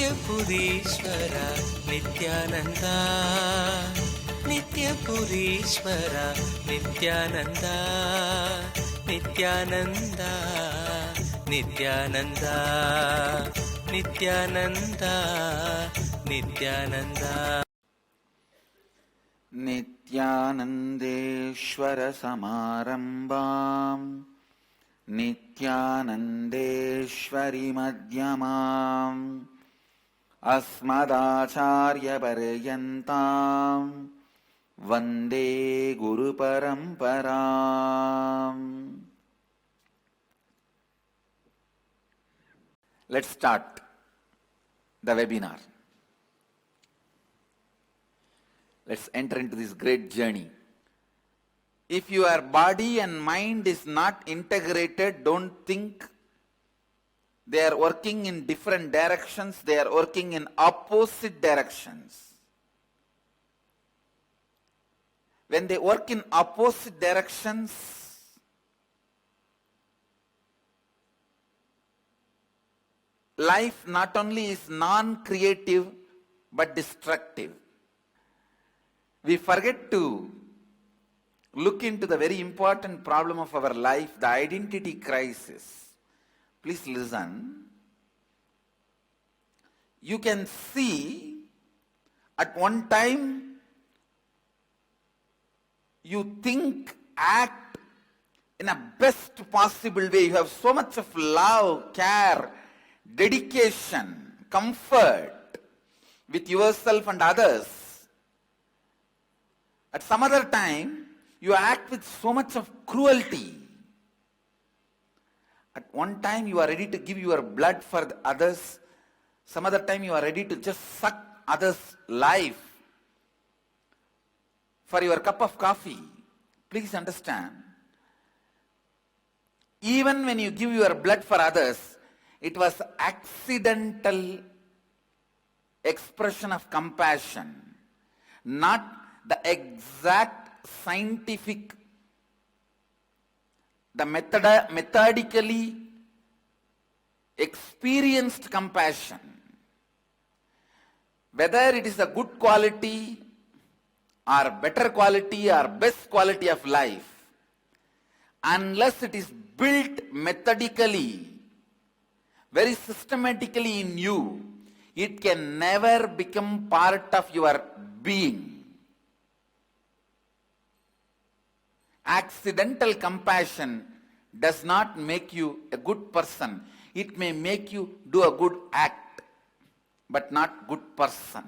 Nityapurishwara Nithyananda, Nityapurishwara Nithyananda, Nithyananda, Nithyananda, Nithyananda, Nithyananda. Nithyanandeshwara Samarambam Nithyanandeshwari Madhyamam Asmadacharya Paryantam Vande Guru Paramparam. Let's start the webinar. Let's enter into this great journey. If your body and mind is not integrated, don't think they are working in different directions, they are working in opposite directions. When they work in opposite directions, life not only is non-creative but destructive. We forget to look into the very important problem of our life, the identity crisis. Please listen. You can see at one time you think, act in a best possible way. You have so much of love, care, dedication, comfort with yourself and others. At some other time, you act with so much of cruelty. At one time, you are ready to give your blood for the others. Some other time, you are ready to just suck others' life for your cup of coffee. Please understand. Even when you give your blood for others, it was accidental expression of compassion, not the exact scientific, the methodically experienced compassion. Whether it is a good quality or better quality or best quality of life, unless it is built methodically, very systematically in you, it can never become part of your being. Accidental compassion does not make you a good person. It may make you do a good act, but not good person.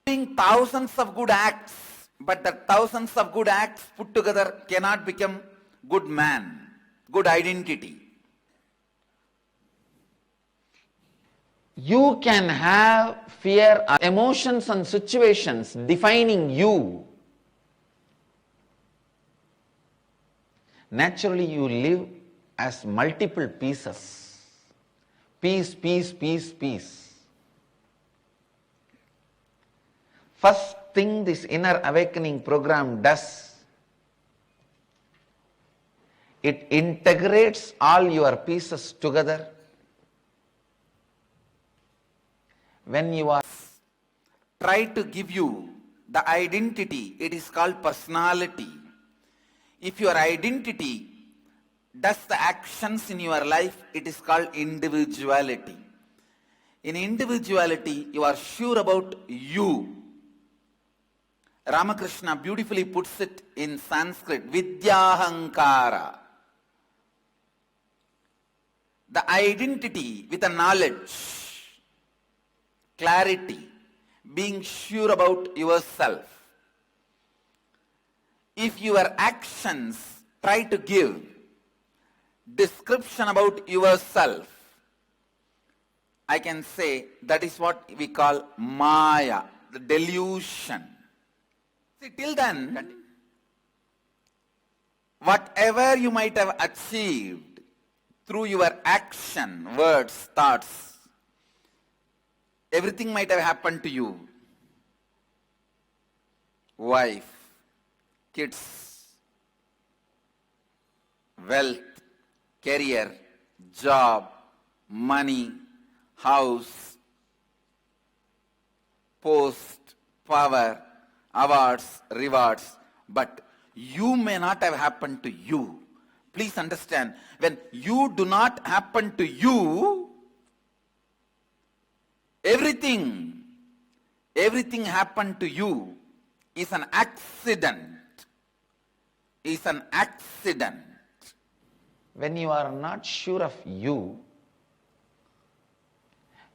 Doing thousands of good acts, but the thousands of good acts put together cannot become good man, good identity. You can have fear, emotions and situations defining you. Naturally, you live as multiple pieces. Piece, piece, piece, piece. First thing this inner awakening program does, it integrates all your pieces together. When you are try to give you the identity, it is called personality. If your identity does the actions in your life, it is called individuality. In individuality, you are sure about you. Ramakrishna beautifully puts it in Sanskrit, Vidyahankara. The identity with a knowledge, clarity, being sure about yourself. If your actions try to give description about yourself, I can say that is what we call Maya, the delusion. See, till then, whatever you might have achieved through your action, words, thoughts, everything might have happened to you. Wife, kids, wealth, career, job, money, house, post, power, awards, rewards, but you may not have happened to you. Please understand, when you do not happen to you, everything happened to you is an accident. Is an accident. When you are not sure of you,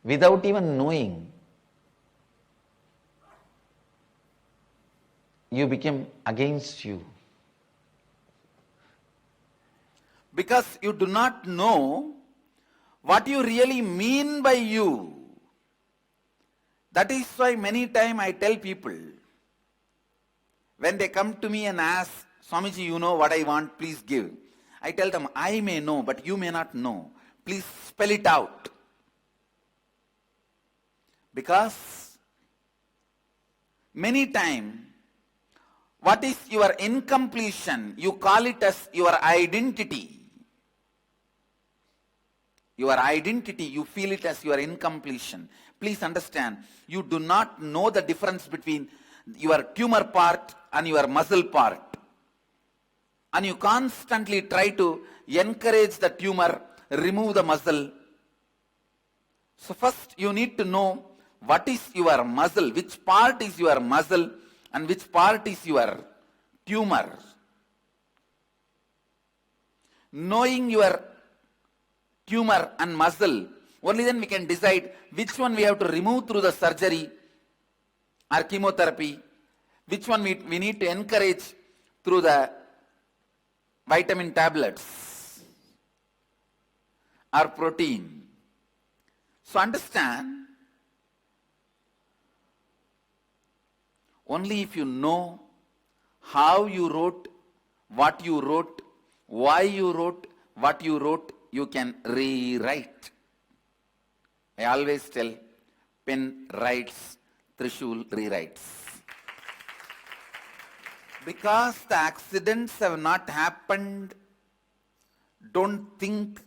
without even knowing, you become against you. Because you do not know what you really mean by you. That is why many times I tell people, when they come to me and ask, Swamiji, you know what I want, please give. I tell them, I may know, but you may not know. Please spell it out. Because many times, what is your incompletion? You call it as your identity. Your identity, you feel it as your incompletion. Please understand, you do not know the difference between your tumor part and your muscle part. And you constantly try to encourage the tumor, remove the muscle. So first you need to know what is your muscle, which part is your muscle and which part is your tumor. Knowing your tumor and muscle, only then we can decide which one we have to remove through the surgery or chemotherapy, which one we need to encourage through the vitamin tablets or protein. So understand, only if you know how you wrote, what you wrote, why you wrote, what you wrote, you can rewrite. I always tell, pen writes, Trishul rewrites. Because the accidents have not happened, don't think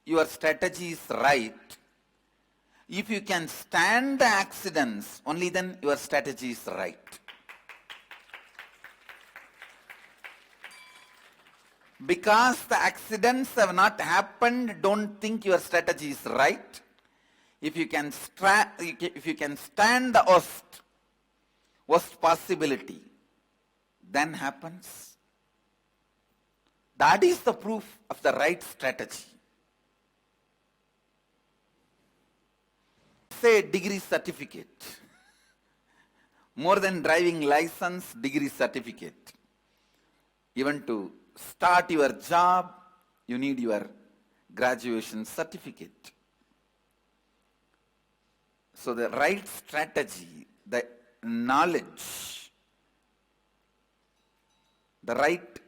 your strategy is right. If you can stand the accidents, only then your strategy is right. Because the accidents have not happened, don't think your strategy is right. If you can stand the worst possibility, then happens. That is the proof of the right strategy. Say degree certificate. More than driving license, degree certificate. Even to start your job, you need your graduation certificate. So the right strategy, the knowledge, the right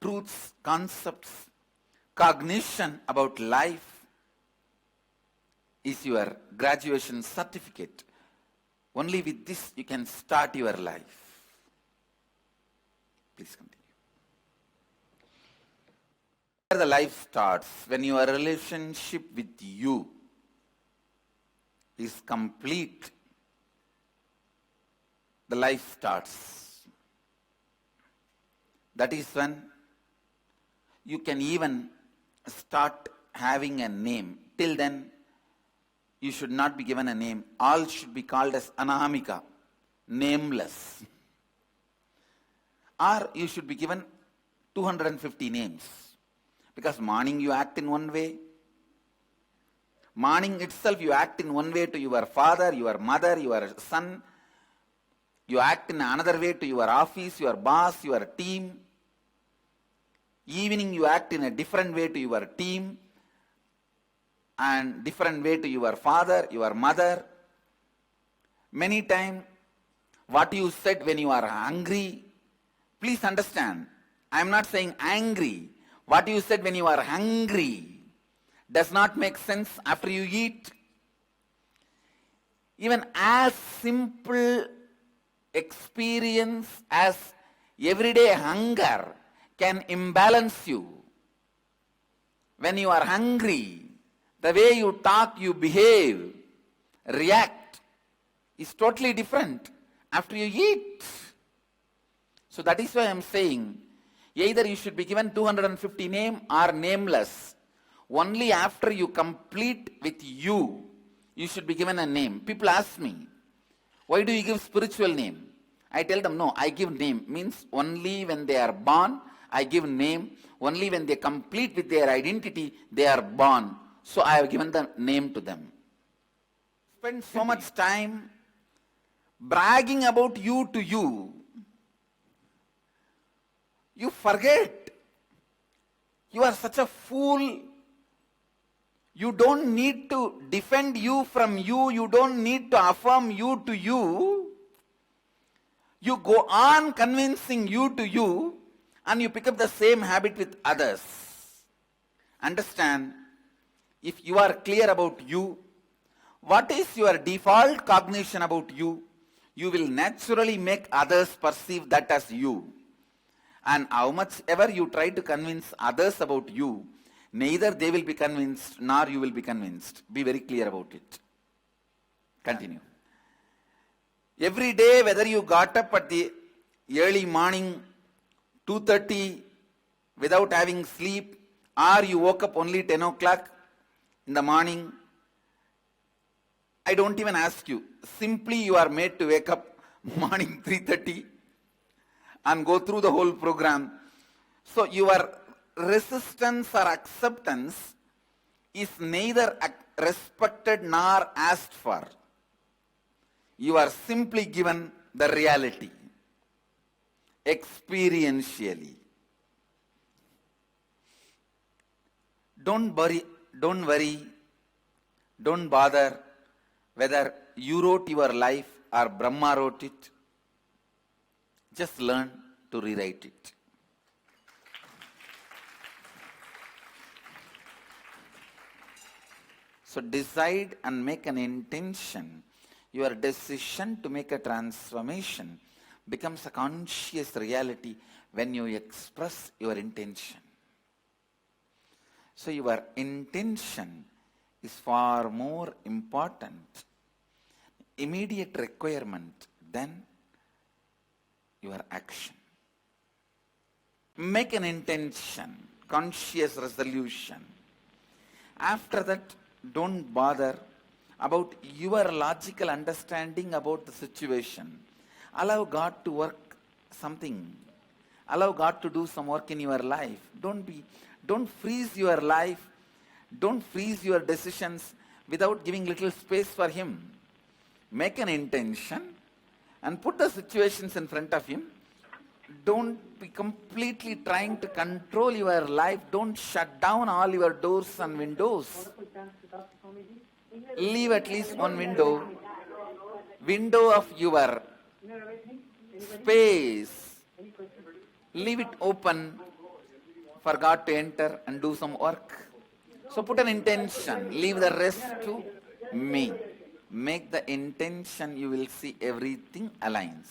truths, concepts, cognition about life is your graduation certificate. Only with this you can start your life. Please continue. Where the life starts, when your relationship with you is complete, the life starts. That is when you can even start having a name. Till then, you should not be given a name. All should be called as anahamika, nameless. Or you should be given 250 names. Because morning you act in one way. Morning itself you act in one way to your father, your mother, your son. You act in another way to your office, your boss, your team. Evening you act in a different way to your team and different way to your father, your mother. Many times what you said when you are hungry, please understand, I am not saying angry. What you said when you are hungry does not make sense after you eat. Even as simple experience as everyday hunger can imbalance you. When you are hungry, The way you talk, you behave, react is totally different after you eat. So that is why I am saying, either you should be given 250 name or nameless. Only after you complete with you, you should be given a name. People ask me, why do you give spiritual name? I tell them, no, I give name. Means only when they are born, I give name. Only when they complete with their identity, they are born. So I have given the name to them. Spend so much time bragging about you to you. You forget. You are such a fool. You don't need to defend you from you. You don't need to affirm you to you. You go on convincing you to you, and you pick up the same habit with others. Understand, if you are clear about you, what is your default cognition about you, you will naturally make others perceive that as you. And how much ever you try to convince others about you, neither they will be convinced nor you will be convinced. Be very clear about it. Continue. Every day, whether you got up at the early morning, 2:30, without having sleep, or you woke up only 10 o'clock in the morning, I don't even ask you. Simply you are made to wake up morning 3:30 and go through the whole program. So your resistance or acceptance is neither respected nor asked for. You are simply given the reality, experientially. Don't worry, don't bother whether you wrote your life or Brahma wrote it. Just learn to rewrite it. So decide and make an intention. Your decision to make a transformation becomes a conscious reality when you express your intention. So your intention is far more important, immediate requirement than your action. Make an intention, conscious resolution. After that, don't bother about your logical understanding about the situation. Allow God to work something. Allow God to do some work in your life. Don't freeze your life. Don't freeze your decisions without giving little space for Him. Make an intention and put the situations in front of Him. Don't be completely trying to control your life. Don't shut down all your doors and windows. Leave at least one window of your space. Leave it open for God to enter and do some work. So put an intention. Leave the rest to me. Make the intention, you will see everything aligns.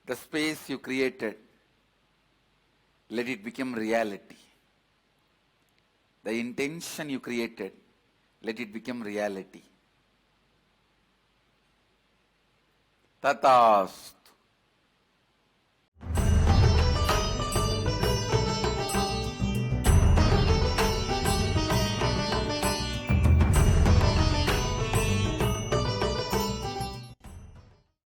The space you created, let it become reality. The intention you created, let it become reality. Tatast.